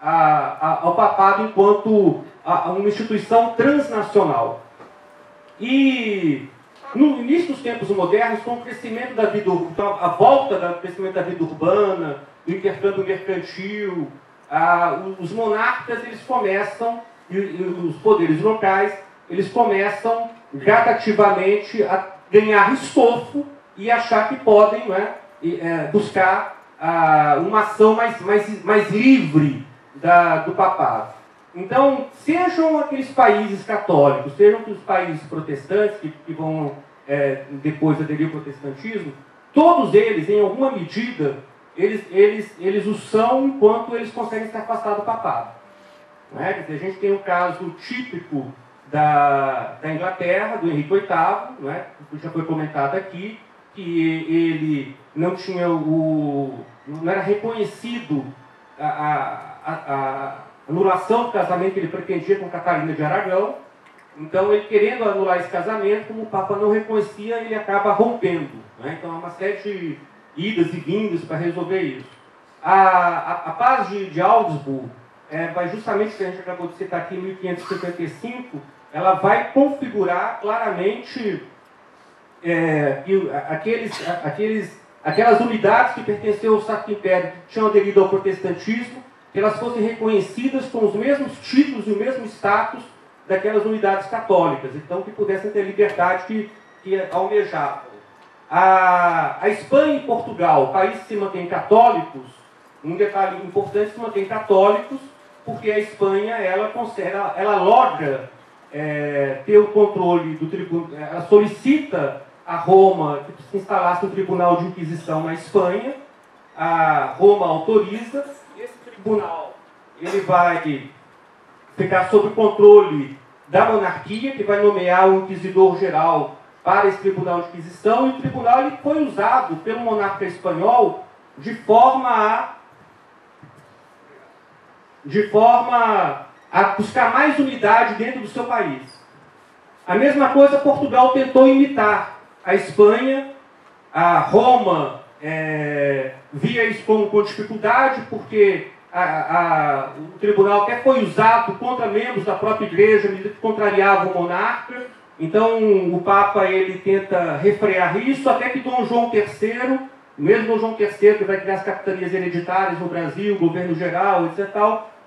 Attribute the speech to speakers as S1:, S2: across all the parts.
S1: ao papado enquanto uma instituição transnacional. E no início dos tempos modernos, com o crescimento da vida urbana, então, a volta do crescimento da vida urbana, do intercâmbio mercantil, os monarcas eles começam, e os poderes locais, eles começam gradativamente a ganhar estofo e achar que podem, né, buscar uma ação mais livre do papado. Então, sejam aqueles países católicos, sejam os países protestantes que vão depois aderir ao protestantismo, todos eles, em alguma medida, eles o são enquanto eles conseguem se afastar do papado. Não é? Quer dizer, a gente tem o caso típico da Inglaterra, do Henrique VIII, não é? Que já foi comentado aqui, que ele não tinha não era reconhecido a anulação do casamento que ele pretendia com Catarina de Aragão. Então, ele querendo anular esse casamento, como o Papa não reconhecia, ele acaba rompendo. Né? Então, há uma série de idas e vindas para resolver isso. A paz de Augsburg, vai justamente, que a gente acabou de citar aqui, em 1555, ela vai configurar claramente que aquelas unidades que pertenciam ao Sacro Império, que tinham aderido ao protestantismo, que elas fossem reconhecidas com os mesmos títulos e o mesmo status daquelas unidades católicas, então que pudessem ter a liberdade que almejavam. A Espanha e Portugal, países que se mantêm católicos, um detalhe importante, se mantêm católicos, porque a Espanha ela logra ter o controle do tribunal, ela solicita a Roma que se instalasse um tribunal de inquisição na Espanha, a Roma autoriza, esse tribunal ele vai ficar sob o controle da monarquia, que vai nomear o inquisidor geral para esse tribunal de inquisição, e o tribunal ele foi usado pelo monarca espanhol de forma a buscar mais unidade dentro do seu país. A mesma coisa Portugal tentou imitar a Espanha, a Roma via isso com dificuldade, porque o tribunal até foi usado contra membros da própria igreja, que contrariavam o monarca. Então o Papa ele tenta refrear isso, até que Dom João III, mesmo Dom João III, que vai criar as capitanias hereditárias no Brasil, governo geral, etc.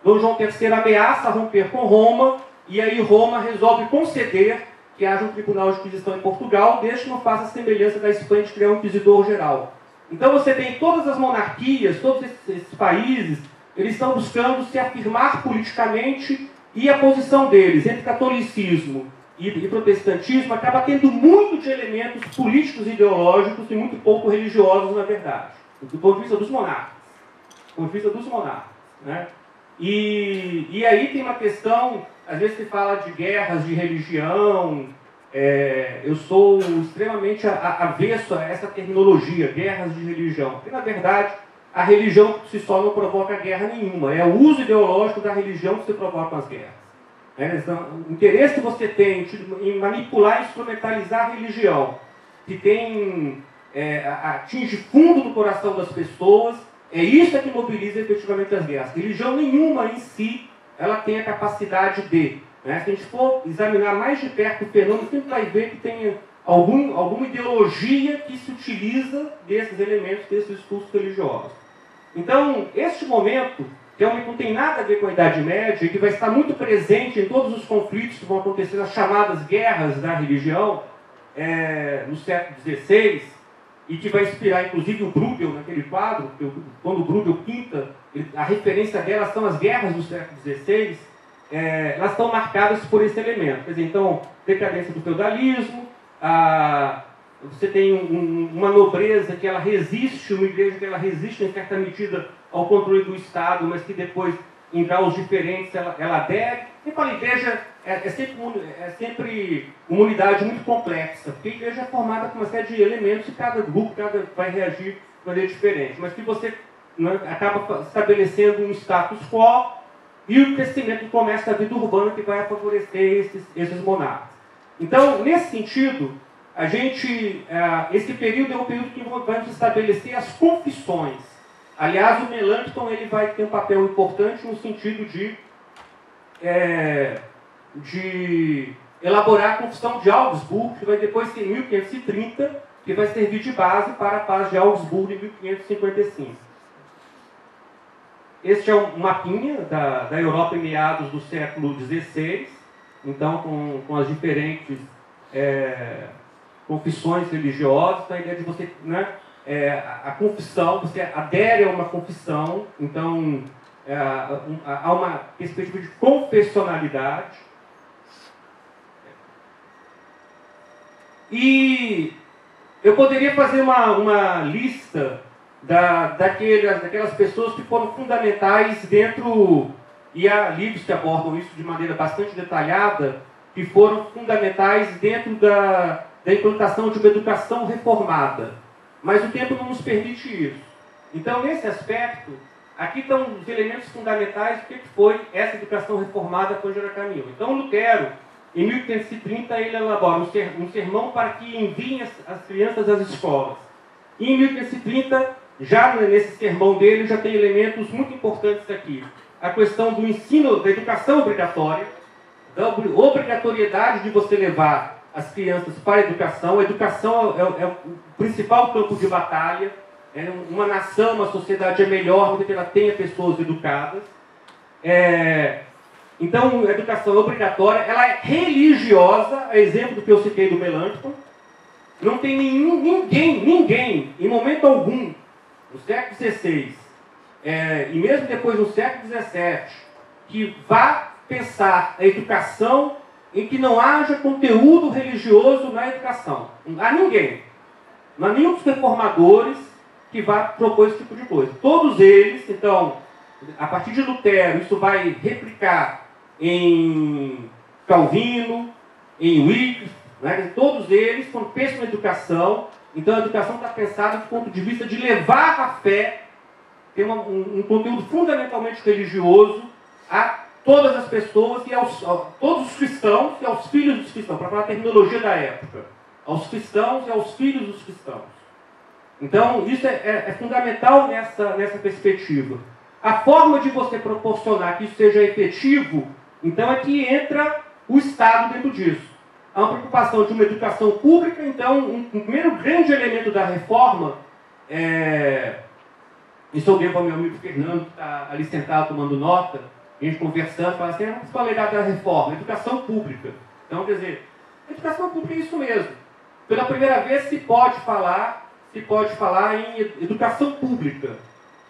S1: Dom João III ameaça romper com Roma, e aí Roma resolve conceder que haja um tribunal de inquisição em Portugal, desde que não faça a semelhança da Espanha de criar um inquisidor geral. Então você tem todas as monarquias, todos esses países, eles estão buscando se afirmar politicamente, e a posição deles entre catolicismo e protestantismo acaba tendo muito de elementos políticos e ideológicos e muito pouco religiosos, na verdade, do ponto de vista dos monarcas. Do ponto de vista dos monarcas, né? E aí tem uma questão, às vezes se fala de guerras de religião, eu sou extremamente avesso a essa terminologia, guerras de religião, porque na verdade a religião por si só não provoca guerra nenhuma, é o uso ideológico da religião que se provoca as guerras. Então, o interesse que você tem em manipular e instrumentalizar a religião, que atinge fundo no coração das pessoas, é isso que mobiliza efetivamente as guerras. Religião nenhuma em si, ela tem a capacidade de. Né? Se a gente for examinar mais de perto o fenômeno, sempre vai ver que tem alguma ideologia que se utiliza desses elementos, desses discursos religiosos. Então, este momento, que realmente não tem nada a ver com a Idade Média, e que vai estar muito presente em todos os conflitos que vão acontecer, nas chamadas guerras da religião, no século XVI, e que vai inspirar, inclusive, o Bruegel naquele quadro, quando o Bruegel pinta, a referência delas são as guerras do século XVI, elas estão marcadas por esse elemento. Quer dizer, então, decadência do feudalismo, você tem uma nobreza que ela resiste, uma igreja que ela resiste, em certa medida, ao controle do Estado, mas que depois, em graus diferentes, ela adere. E para a igreja é sempre uma unidade muito complexa, porque a igreja é formada por uma série de elementos e cada grupo vai reagir de maneira diferente. Mas que você acaba estabelecendo um status quo e o crescimento do comércio da vida urbana que vai favorecer esses monarcas. Então, nesse sentido, esse período é um período que vai estabelecer as confissões. Aliás, o Melanchthon ele vai ter um papel importante no sentido de elaborar a Confissão de Augsburgo, que vai depois ser em 1530, que vai servir de base para a paz de Augsburgo em 1555. Este é um mapinha da Europa em meados do século XVI, então com as diferentes confissões religiosas, então a ideia de você, né, a confissão, você adere a uma confissão, então há uma perspectiva de confessionalidade. E eu poderia fazer uma lista daquelas pessoas que foram fundamentais dentro, e há livros que abordam isso de maneira bastante detalhada, que foram fundamentais dentro da implantação de uma educação reformada. Mas o tempo não nos permite isso. Então, nesse aspecto, aqui estão os elementos fundamentais do que foi essa educação reformada com Angela Camilo. Então, Lutero, em 1530, ele elabora um sermão para que enviem as crianças às escolas. E em 1530, já nesse sermão dele, já tem elementos muito importantes aqui. A questão do ensino, da educação obrigatória, da obrigatoriedade de você levar as crianças para a educação. A educação é o principal campo de batalha. Uma nação, uma sociedade é melhor do que ela tenha pessoas educadas. Então, a educação é obrigatória, ela é religiosa, a exemplo do que eu citei do Melanchthon. Não tem ninguém, em momento algum, no século XVI, e mesmo depois no século XVII, que vá pensar a educação em que não haja conteúdo religioso na educação. Não há ninguém. Não há nenhum dos reformadores que vá propor esse tipo de coisa. Todos eles, então, a partir de Lutero, isso vai replicar em Calvino, em Wycliffe, né? Todos eles, quando pensam na educação, então a educação está pensada do ponto de vista de levar a fé, ter um conteúdo fundamentalmente religioso a todas as pessoas e a todos os cristãos e aos filhos dos cristãos, para falar a terminologia da época, aos cristãos e aos filhos dos cristãos. Então, isso é fundamental nessa perspectiva. A forma de você proporcionar que isso seja efetivo, então, é que entra o Estado dentro disso. Há uma preocupação de uma educação pública, então, um primeiro grande elemento da reforma, isso eu devo ao meu amigo Fernando, que está ali sentado tomando nota, a gente conversando, fala assim, qual é a idade da reforma? Educação pública. Então, quer dizer, educação pública é isso mesmo. Pela primeira vez se pode falar em educação pública.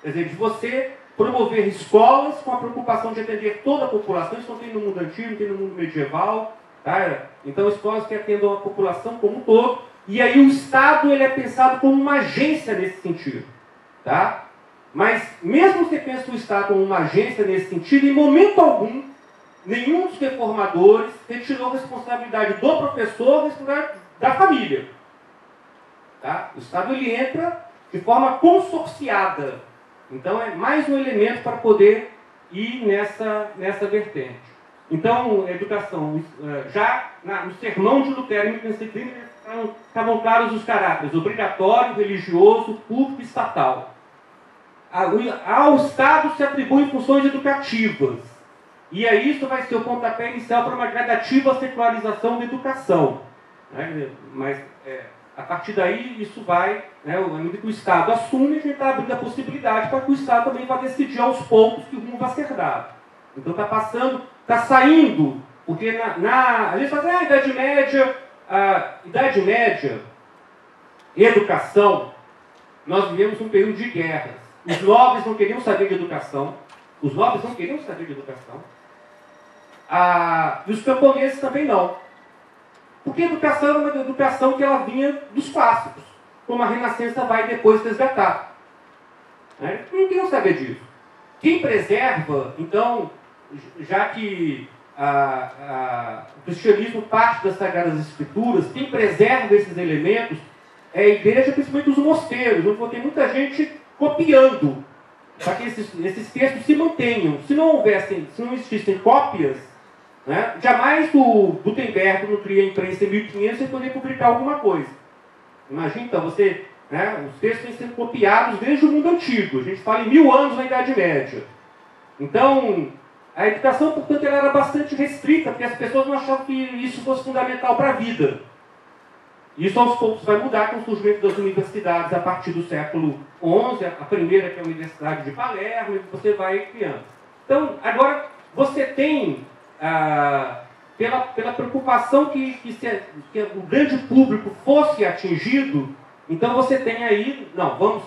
S1: Quer dizer, de você promover escolas com a preocupação de atender toda a população. Isso não tem no mundo antigo, não tem no mundo medieval. Tá? Então, escolas que atendam a população como um todo. E aí o Estado ele é pensado como uma agência nesse sentido. Tá? Mas, mesmo você pensa o Estado como uma agência nesse sentido, em momento algum, nenhum dos reformadores retirou a responsabilidade do professor, a responsabilidade da família. Tá? O Estado ele entra de forma consorciada. Então, é mais um elemento para poder ir nessa vertente. Então, a educação, já no sermão de Lutero, em 1530, estavam claros os caráteres: obrigatório, religioso, público e estatal. Ao Estado se atribuem funções educativas. E aí isso vai ser o pontapé inicial para uma gradativa secularização da educação. Né? Mas, a partir daí, isso vai, né, à medida que o Estado assume, a gente está abrindo a possibilidade para que o Estado também vá decidir aos poucos que o rumo vai ser dado. Então está saindo, porque a gente fala assim, Idade Média e educação, nós vivemos um período de guerras. Os nobres não queriam saber de educação. E os camponeses também não. Porque a educação era uma educação que ela vinha dos clássicos, como a Renascença vai depois resgatar. Né? Não queriam saber disso. Quem preserva, então, já que o cristianismo parte das Sagradas Escrituras, quem preserva esses elementos é a igreja, principalmente os mosteiros, onde tem muita gente copiando, para que esses textos se mantenham. Se não existissem cópias, né, jamais o Gutenberg não cria a imprensa em 1500 sem poder publicar alguma coisa. Imagina, então, você né? Os textos têm sido copiados desde o mundo antigo. A gente fala em 1000 anos na Idade Média. Então, a educação, portanto, ela era bastante restrita, porque as pessoas não achavam que isso fosse fundamental para a vida. Isso aos poucos vai mudar com o surgimento das universidades a partir do século XI, a primeira que é a Universidade de Palermo, e você vai criando. Então, agora, você tem, pela preocupação que o grande público fosse atingido, então você tem aí, não, vamos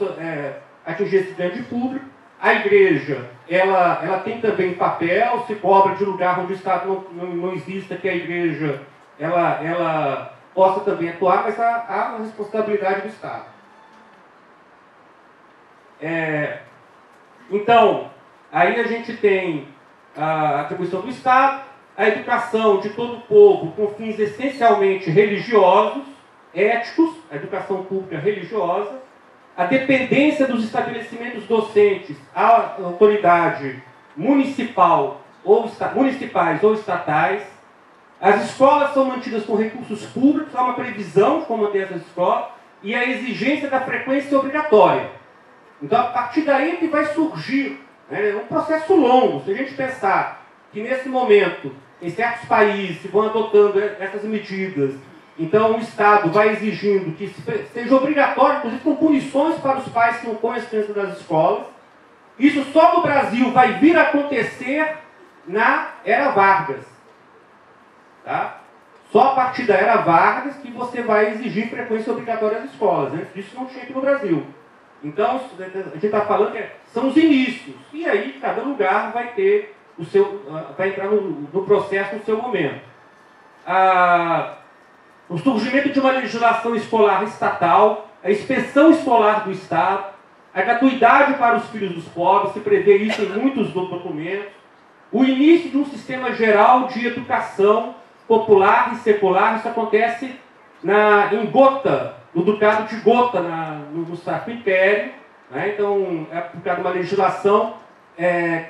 S1: atingir esse grande público. A igreja, ela tem também papel, se cobra de lugar onde o Estado não exista, que a igreja ela possa também atuar, mas há uma responsabilidade do Estado. Então, aí a gente tem a atribuição do Estado, a educação de todo o povo com fins essencialmente religiosos, éticos, a educação pública religiosa, a dependência dos estabelecimentos docentes à autoridade municipais ou estatais. As escolas são mantidas com recursos públicos, há uma previsão de como manter essas escolas, e a exigência da frequência obrigatória. Então, a partir daí que vai surgir, né, um processo longo. Se a gente pensar que, nesse momento, em certos países vão adotando essas medidas, então o Estado vai exigindo que seja obrigatório, inclusive com punições para os pais que não põem as crianças das escolas. Isso só no Brasil vai vir a acontecer na Era Vargas. Tá? Só a partir da Era Vargas que você vai exigir frequência obrigatória às escolas. Antes disso não tinha aqui no Brasil. Então, a gente está falando que são os inícios. E aí, cada lugar vai ter vai entrar no processo no seu momento. O surgimento de uma legislação escolar estatal, a inspeção escolar do Estado, a gratuidade para os filhos dos pobres, se prevê isso em muitos documentos, o início de um sistema geral de educação popular e secular. Isso acontece em Gotha, no Ducado de Gotha, no Sacro Império, né? Então, é aplicada uma legislação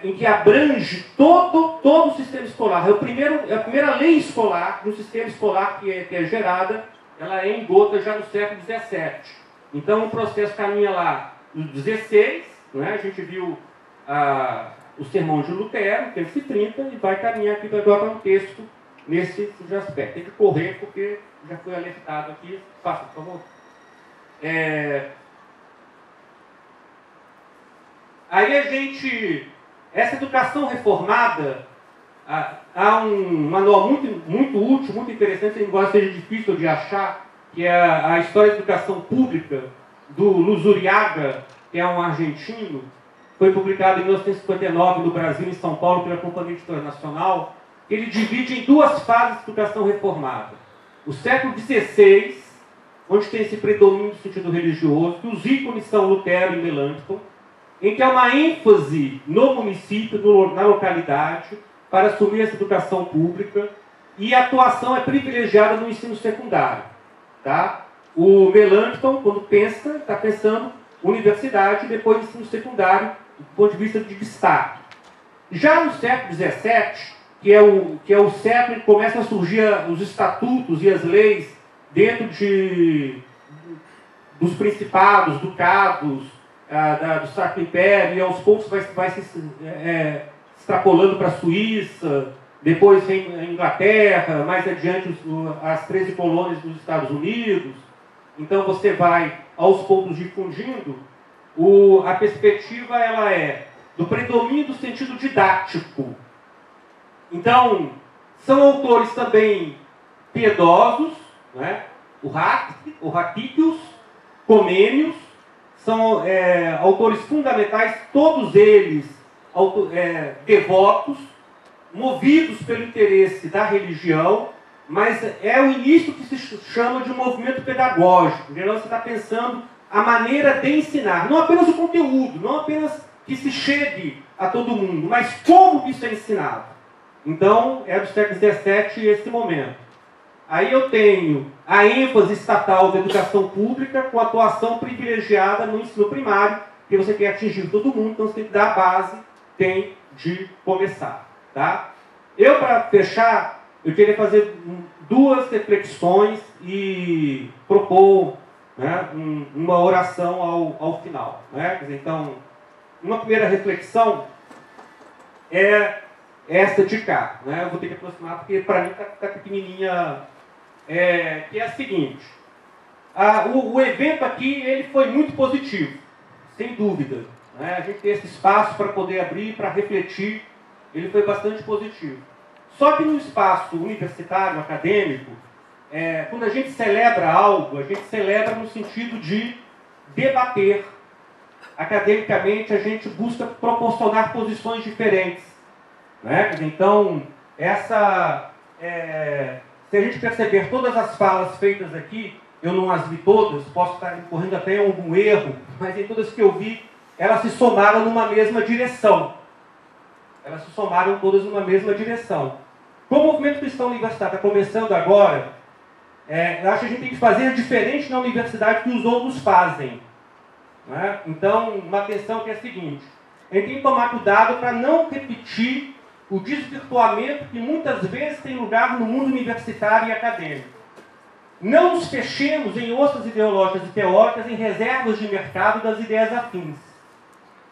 S1: em que abrange todo o sistema escolar. É a primeira lei escolar, do sistema escolar que é gerada, ela é em Gotha já no século XVII. Então, o processo caminha lá no XVI, né? A gente viu o sermão de Lutero, 530, e vai caminhar aqui agora para um texto nesse aspecto. Tem que correr, porque já foi alertado aqui. Faça, por favor. Aí essa educação reformada, há um manual muito útil, muito interessante, embora seja difícil de achar, que é a História da Educação Pública, do Luzuriaga, que é um argentino. Foi publicado em 1959 no Brasil, em São Paulo, pela Companhia Editora Nacional. Ele divide em duas fases de educação reformada. O século XVI, onde tem esse predomínio do sentido religioso, que os ícones são Lutero e Melanchthon, em que há uma ênfase no município, na localidade, para assumir essa educação pública, e a atuação é privilegiada no ensino secundário. Tá? O Melanchthon, quando está pensando universidade e depois ensino secundário, do ponto de vista de destaque. Já no século XVII, que é o século em que começam a surgir os estatutos e as leis dentro dos principados, ducados, do Sacro Império, e aos poucos vai se extrapolando para a Suíça, depois vem a Inglaterra, mais adiante as 13 colônias dos Estados Unidos. Então você vai aos poucos difundindo. A perspectiva ela é do predomínio do sentido didático. Então, são autores também piedosos, né? O Racítios, Comênios, são autores fundamentais, todos eles devotos, movidos pelo interesse da religião, mas é o início que se chama de um movimento pedagógico. Em geral, você está pensando a maneira de ensinar, não apenas o conteúdo, não apenas que se chegue a todo mundo, mas como isso é ensinado. Então, é do século XVII esse momento. Aí eu tenho a ênfase estatal da educação pública com atuação privilegiada no ensino primário, que você quer atingir todo mundo, então você tem que dar a base, tem de começar. Tá? Para fechar, eu queria fazer duas reflexões e propor né, uma oração ao final. Né? Quer dizer, então, uma primeira reflexão é esta de cá. Né? Eu vou ter que aproximar porque para mim está pequenininha, que é a seguinte. O evento aqui ele foi muito positivo, sem dúvida. Né? A gente tem esse espaço para poder abrir, para refletir, ele foi bastante positivo. Só que no espaço universitário, acadêmico, quando a gente celebra algo, a gente celebra no sentido de debater. Academicamente, a gente busca proporcionar posições diferentes. Né? Então, se a gente perceber todas as falas feitas aqui, eu não as vi todas, posso estar incorrendo até em algum erro, mas em todas que eu vi, elas se somaram numa mesma direção. Elas se somaram todas numa mesma direção. Como o movimento cristão universitário está começando agora, eu acho que a gente tem que fazer diferente na universidade que os outros fazem. Né? Então, uma atenção que é a seguinte: a gente tem que tomar cuidado para não repetir o desvirtuamento que muitas vezes tem lugar no mundo universitário e acadêmico. Não nos fechemos em ostras ideológicas e teóricas em reservas de mercado das ideias afins.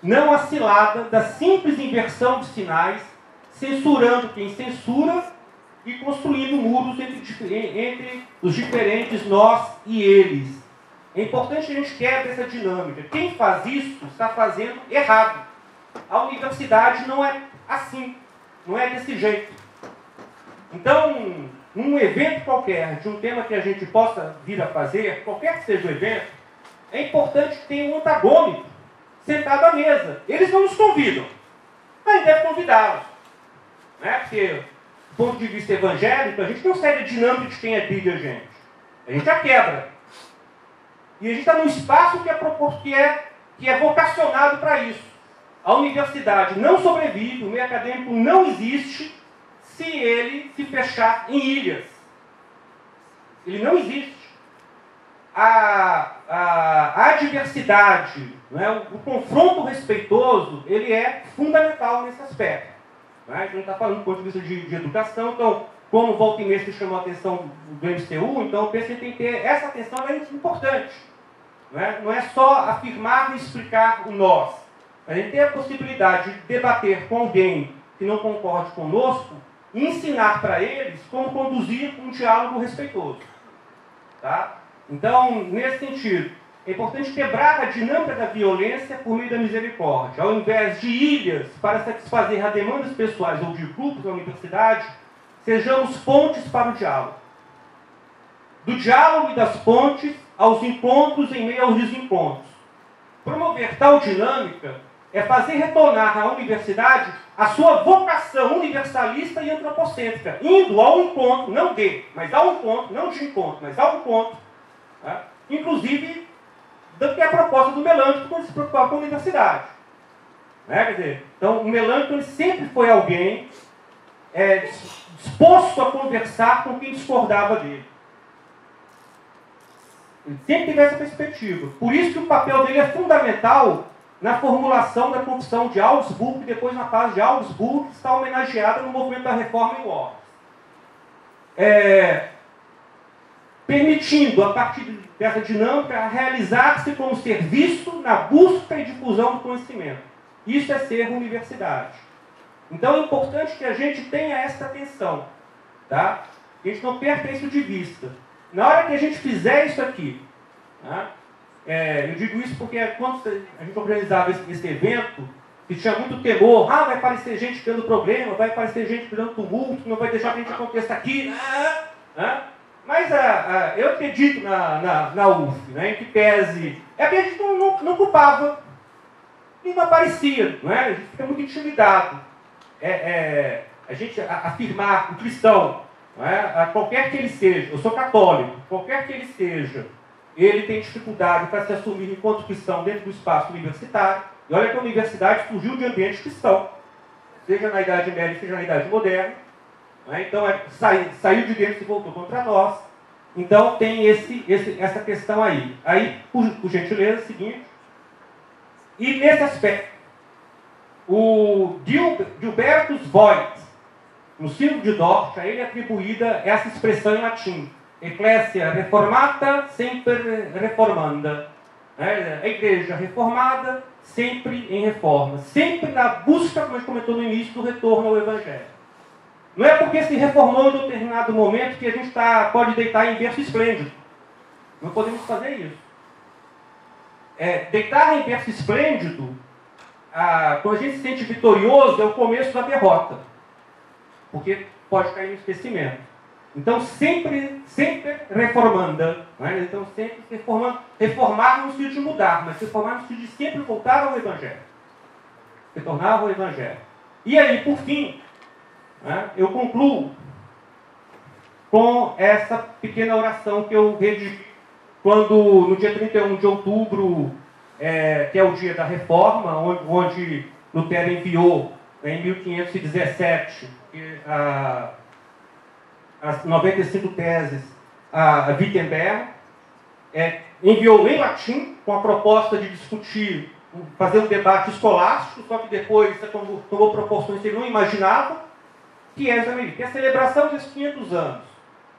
S1: Não a cilada da simples inversão de sinais, censurando quem censura e construindo muros entre os diferentes nós e eles. É importante que a gente quebre essa dinâmica. Quem faz isso está fazendo errado. A universidade não é assim, não é desse jeito. Então, num evento qualquer, de um tema que a gente possa vir a fazer, qualquer que seja o evento, é importante que tenha um antagônico sentado à mesa. Eles não nos convidam, mas deve convidá-los. Né? Porque, do ponto de vista evangélico, a gente não segue a dinâmica de quem é Bíblia, gente. A gente a quebra. E a gente está num espaço que é vocacionado para isso. A universidade não sobrevive, o meio acadêmico não existe se ele se fechar em ilhas. Ele não existe. A diversidade, né, o confronto respeitoso, ele é fundamental nesse aspecto. Né? A gente está falando do ponto de vista de educação, então, como volta e meia se chamou a atenção do MCU, então eu penso que tem que ter essa atenção, é importante. Né? Não é só afirmar e explicar o nós. A gente tem a possibilidade de debater com alguém que não concorde conosco e ensinar para eles como conduzir um diálogo respeitoso. Tá? Então, nesse sentido, é importante quebrar a dinâmica da violência por meio da misericórdia. Ao invés de ilhas para satisfazer as demandas pessoais ou de grupos da universidade, sejamos pontes para o diálogo. Do diálogo e das pontes aos encontros em meio aos desencontros. Promover tal dinâmica é fazer retornar à universidade a sua vocação universalista e antropocêntrica, indo ao encontro, não de, mas ao encontro, não de encontro, mas ao encontro, tá? Inclusive, do que é a proposta do Melanchthon quando se preocupava com a universidade. Né? Quer dizer, então, o Melanchthon sempre foi alguém disposto a conversar com quem discordava dele. Ele sempre teve essa perspectiva. Por isso que o papel dele é fundamental na formulação da Confissão de Augsburgo, e depois na paz de Augsburgo, que está homenageada no movimento da Reforma em Worms. Permitindo, a partir dessa dinâmica, realizar-se como serviço na busca e difusão do conhecimento. Isso é ser universidade. Então é importante que a gente tenha essa atenção, tá? Que a gente não perca isso de vista. Na hora que a gente fizer isso aqui, tá? Eu digo isso porque quando a gente organizava esse evento, que tinha muito temor, vai aparecer gente criando problema, vai aparecer gente criando tumulto, não vai deixar que a gente aconteça aqui. Mas eu acredito na UF, né, em que pese. É porque a gente não culpava e não aparecia, não é? A gente fica muito intimidado. A gente afirmar o cristão, não é? Qualquer que ele seja, eu sou católico, qualquer que ele seja, ele tem dificuldade para se assumir enquanto cristão dentro do espaço universitário. E olha que a universidade surgiu de ambiente cristão, seja na Idade Média, seja na Idade Moderna. Né? Então, saiu de dentro e voltou contra nós. Então, tem essa questão aí. Aí, por gentileza, seguinte. E nesse aspecto, o Gilbertus Voigt, no Sínodo de Dort, a ele é atribuída essa expressão em latim. Ecclesia reformata, sempre reformanda. A igreja reformada, sempre em reforma. Sempre na busca, como a gente comentou no início, do retorno ao Evangelho. Não é porque se reformou em determinado momento que a gente pode deitar em berço esplêndido. Não podemos fazer isso. Deitar em berço esplêndido, quando a gente se sente vitorioso, é o começo da derrota. Porque pode cair no esquecimento. Então, sempre reformanda. Né? Então, sempre reformando. Reformar no sentido de mudar, mas reformar no sentido de sempre voltar ao Evangelho. Retornar ao Evangelho. E aí, por fim, né, eu concluo com essa pequena oração que eu redigi quando, no dia 31 de outubro, que é o dia da reforma, onde Lutero enviou, em 1517, as 95 teses a Wittenberg, enviou em latim, com a proposta de discutir, fazer um debate escolástico, só que depois tomou proporções que ele não imaginava, que é a celebração desses 500 anos,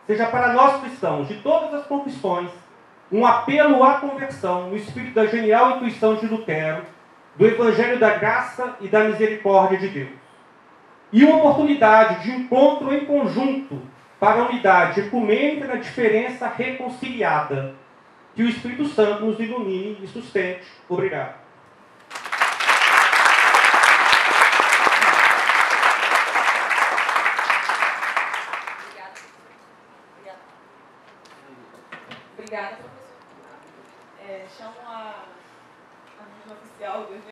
S1: seja para nós cristãos, de todas as confissões, um apelo à conversão, no espírito da genial intuição de Lutero, do Evangelho da Graça e da Misericórdia de Deus. E uma oportunidade de encontro em conjunto para a unidade ecumênica na diferença reconciliada. Que o Espírito Santo nos ilumine e sustente. Obrigado.
S2: Obrigada.